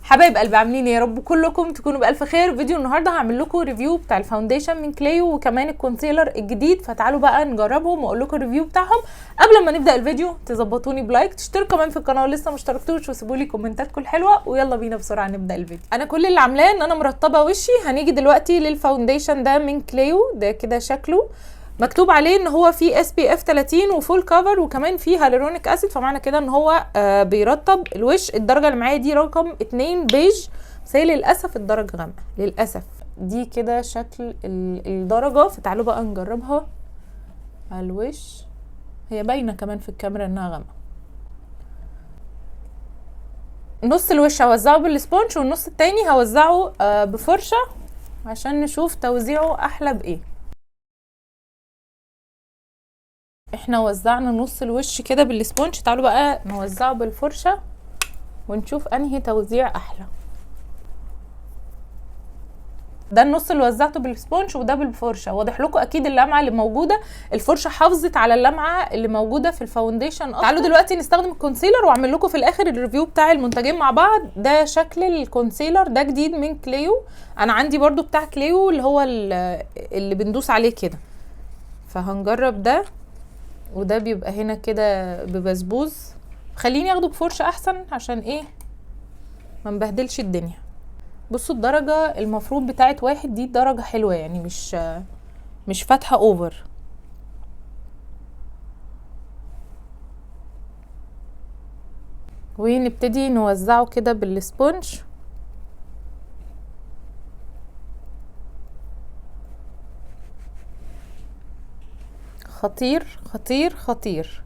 حبايب قلبي عاملين ايه؟ يا رب كلكم تكونوا بالف خير. فيديو النهارده هعمل لكم ريفيو بتاع الفاونديشن من كليو وكمان الكونسيلر الجديد، فتعالوا بقى نجربهم واقول لكم الريفيو بتاعهم. قبل ما نبدا الفيديو تظبطوني بلايك، تشتركوا كمان في القناه ولسه ما اشتركتوش، وسيبوا لي كومنتاتكم الحلوه، ويلا بينا بسرعه نبدا الفيديو. انا كل اللي عاملاه ان انا مرطبه وشي. هنيجي دلوقتي للفاونديشن ده من كليو، ده كده شكله مكتوب عليه ان هو فيه SPF 30 وفول كفر وكمان فيه هالورونيك اسيد، فمعنى كده ان هو بيرطب الوش. الدرجه اللي معايا دي رقم 2 بيج، بس هي للاسف الدرجه غامقه للاسف. دي كده شكل الدرجه، فتعالوا بقى نجربها على الوش. هي باينه كمان في الكاميرا انها غامقه. نص الوش هوزعه بالسبونج والنص التاني هوزعه بفرشه عشان نشوف توزيعه احلى بايه. احنا وزعنا نص الوش كده بالسبونج، تعالوا بقى نوزعه بالفرشه ونشوف انهي توزيع احلى. ده النص اللي وزعته بالسبونج وده بالفرشه. واضح لكم اكيد اللمعه اللي موجوده، الفرشه حافظت على اللمعه اللي موجوده في الفاونديشن. تعالوا دلوقتي نستخدم الكونسيلر واعمل لكم في الاخر الريفيو بتاع المنتجين مع بعض. ده شكل الكونسيلر، ده جديد من كليو. انا عندي برضو بتاع كليو اللي هو اللي بندوس عليه كده، فهنجرب ده. وده بيبقى هنا كده ببسبوز. خليني اخده بفرشه احسن عشان ايه ما نبهدلش الدنيا. بصوا الدرجه المفروض بتاعت واحد دي درجه حلوه، يعني مش فاتحه اوفر. ونبتدي نوزعه كده بالسبونج. خطير خطير خطير.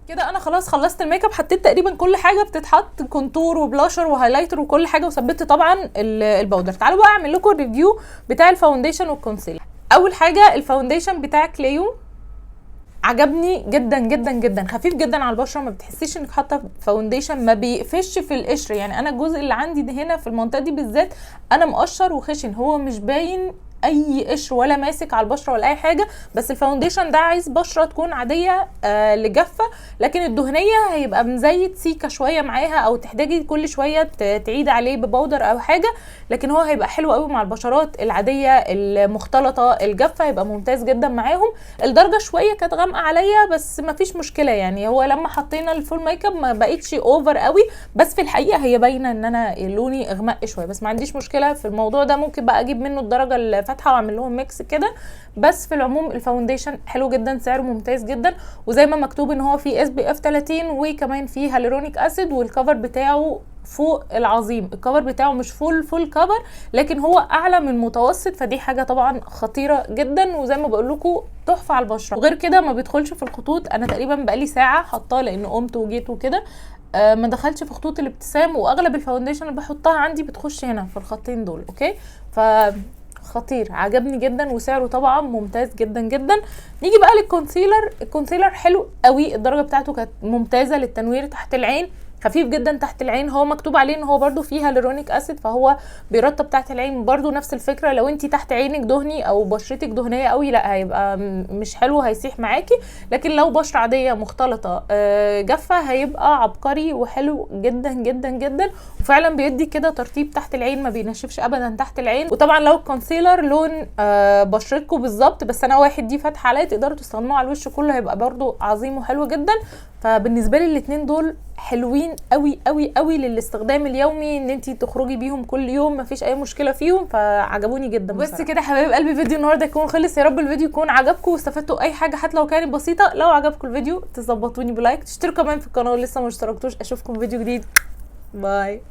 كده انا خلاص خلصت الميك اب، حطيت تقريبا كل حاجه بتتحط، كونتور وبلاشر وهايلايتر وكل حاجه، وثبت طبعا الباودر. تعالوا بقى اعمل لكم الريفيو بتاع الفاونديشن والكونسيلر. اول حاجه الفاونديشن بتاع كليو عجبني جدا جدا جدا، خفيف جدا على البشره، ما بتحسيش انك حاطه فاونديشن، ما بيقفش في القشر. يعني انا الجزء اللي عندي ده هنا في المنطقه دي بالذات انا مقشر وخشن، هو مش باين اي قشر ولا ماسك على البشره ولا اي حاجه. بس الفاونديشن ده عايز بشره تكون عاديه لجافه، لكن الدهنيه هيبقى مزيت سيكه شويه معاها، او تحتاجي كل شويه تعيد عليه ببودر او حاجه. لكن هو هيبقى حلو قوي مع البشرات العاديه المختلطه الجافه، هيبقى ممتاز جدا معاهم. الدرجه شويه كانت غامقه عليا بس ما فيش مشكله، يعني هو لما حطينا الفول ميك اب ما بقتش اوفر قوي، بس في الحقيقه هي باينه ان انا لوني اغمق شويه، بس ما عنديش مشكله في الموضوع ده. ممكن بقى اجيب منه الدرجه الفاتحه واعمل لهم ميكس كده. بس في العموم الفاونديشن حلو جدا، سعره ممتاز جدا، وزي ما مكتوب ان هو فيه SPF 30 وكمان فيه هالورونيك اسيد، والكفر بتاعه فوق العظيم. الكفر بتاعه مش فول كفر، لكن هو اعلى من المتوسط، فدي حاجه طبعا خطيره جدا، وزي ما بقول لكم تحفه على البشره. وغير كده ما بيدخلش في الخطوط. انا تقريبا بقالي ساعه حطاه لان قمت وجيت وكده، ما دخلش في خطوط الابتسام، واغلب الفاونديشن اللي بحطها عندي بتخش هنا في الخطين دول. اوكي، ف خطير، عجبني جدا، وسعره طبعا ممتاز جدا جدا. نيجي بقى للكونسيلر. الكونسيلر حلو قوي، الدرجه بتاعته كانت ممتازه للتنوير تحت العين، خفيف جدا تحت العين. هو مكتوب عليه ان هو برده فيه هالورونيك اسيد، فهو بيرطب تحت العين برده نفس الفكره. لو انت تحت عينك دهني او بشرتك دهنيه قوي لا هيبقى مش حلو، هيسيح معاكي. لكن لو بشره عاديه مختلطه جافه هيبقى عبقري وحلو جدا جدا جدا، وفعلا بيدي كده ترطيب تحت العين، ما بينشفش ابدا تحت العين. وطبعا لو الكونسيلر لون بشرتكم بالظبط، بس انا واحد دي فاتحه عليا، تقدروا تستخدموه على الوش كله، هيبقى برده عظيم وحلو جدا. فبالنسبه لي الاثنين دول حلوين قوي قوي قوي للاستخدام اليومي، ان انتي تخرجي بيهم كل يوم مفيش اي مشكله فيهم، فعجبوني جدا بصراحة. بس كده حبايب قلبي فيديو النهارده يكون خلص. يا رب الفيديو يكون عجبكم واستفدتوا اي حاجه حتى لو كانت بسيطه. لو عجبكم الفيديو تظبطوني بلايك، تشتركوا كمان في القناه ولسه ما اشتركتوش. اشوفكم فيديو جديد، باي.